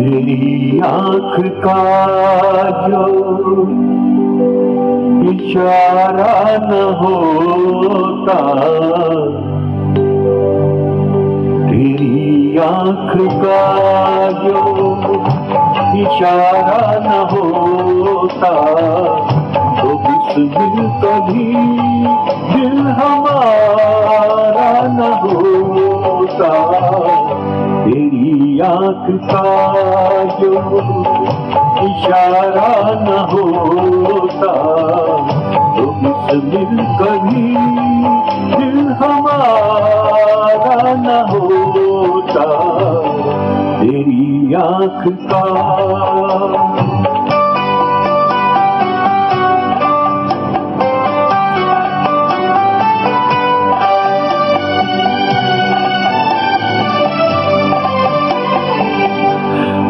तेरी आँख का जो इशारा न होता, तेरी आँख का जो इशारा न होता, तो बिस्मिल कभी दिल हमारा न होता। तेरी आँख का जो इशारा न होता, तो बिस्मिल कभी दिल हमारा न होता। तेरी आँख का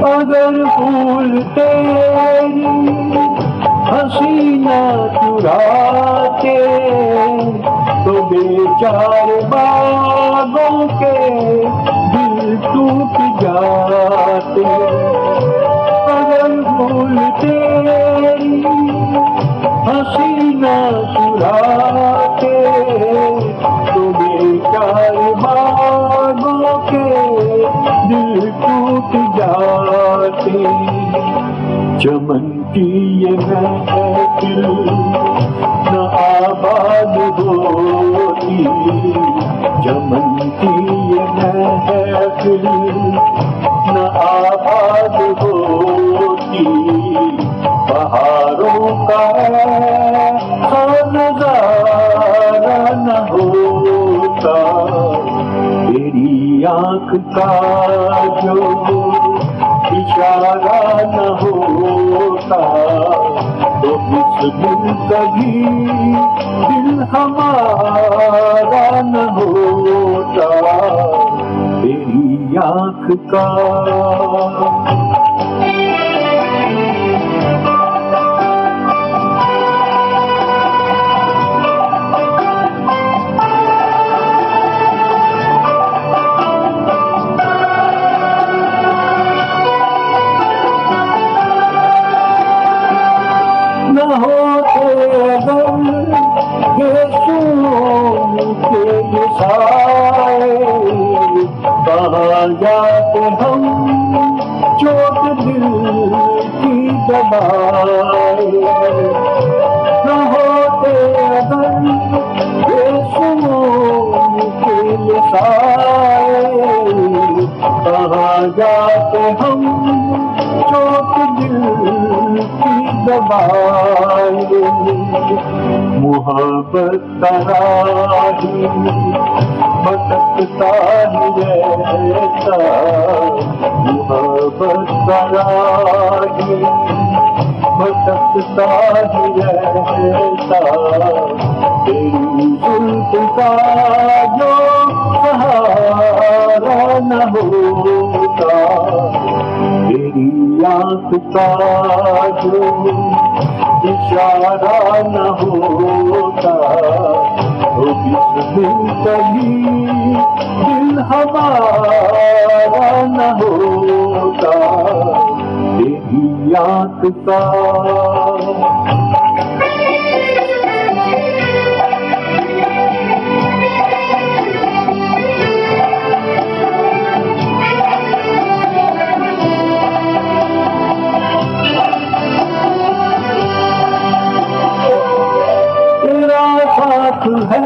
अगर फूल तेरी हसीना चुराते, तो बेचारे बागों के दिल टूट जाते। अगर फूल तेरी हसीना चुराते, तो बेचारे बागों के दिल टूट जाते। चमन की ये महफिल न आबाद होती, चमन की ये महफिल न आबाद होती। बहारों का ऐसा नजारा न होता। तेरी आँख का जो इशारा न होता, तो बिस्मिल कभी दिल हमारा न होता। तेरी आँख का न होते अगर यीशु के ये साए, कहाँ जाते हम चोट दिल की दबाए। न होते अगर यीशु के ये साए, कहाँ जाते हम चोट दिल की दबाए। मुहब्बत तराही भटकता ही रहता, मुहब्बत तराही भटकता ही रहता। तेरी जुल्फ का जो सहारा न होता, तेरी आँख का जो इशारा न होता, तो बिस्मिल कभी दिल हमारा न होता। तेरी आँख का है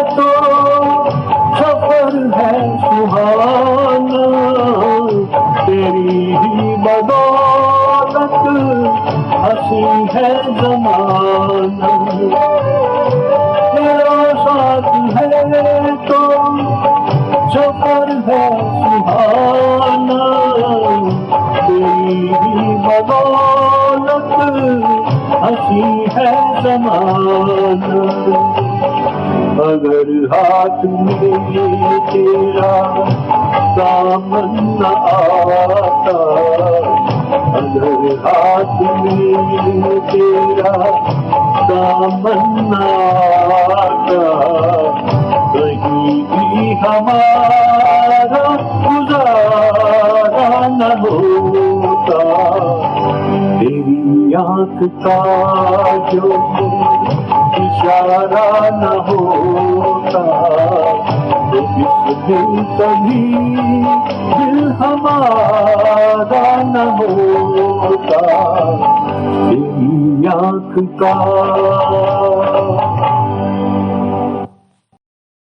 तो सफर है सुहाना, तेरी ही बदौलत हंसी है ज़माना। तेरा साथ है तो सफर है सुहाना, तेरी ही बदौलत हंसी है ज़माना। अगर हाथ में तेरा दामन न आता, अगर हाथ में तेरा दामन न आता, कहीं भी हमारा गुजारा न हो। का जो इशारा न होता तो इस दिल कभी दिल हमारा न होता तेरी आँख का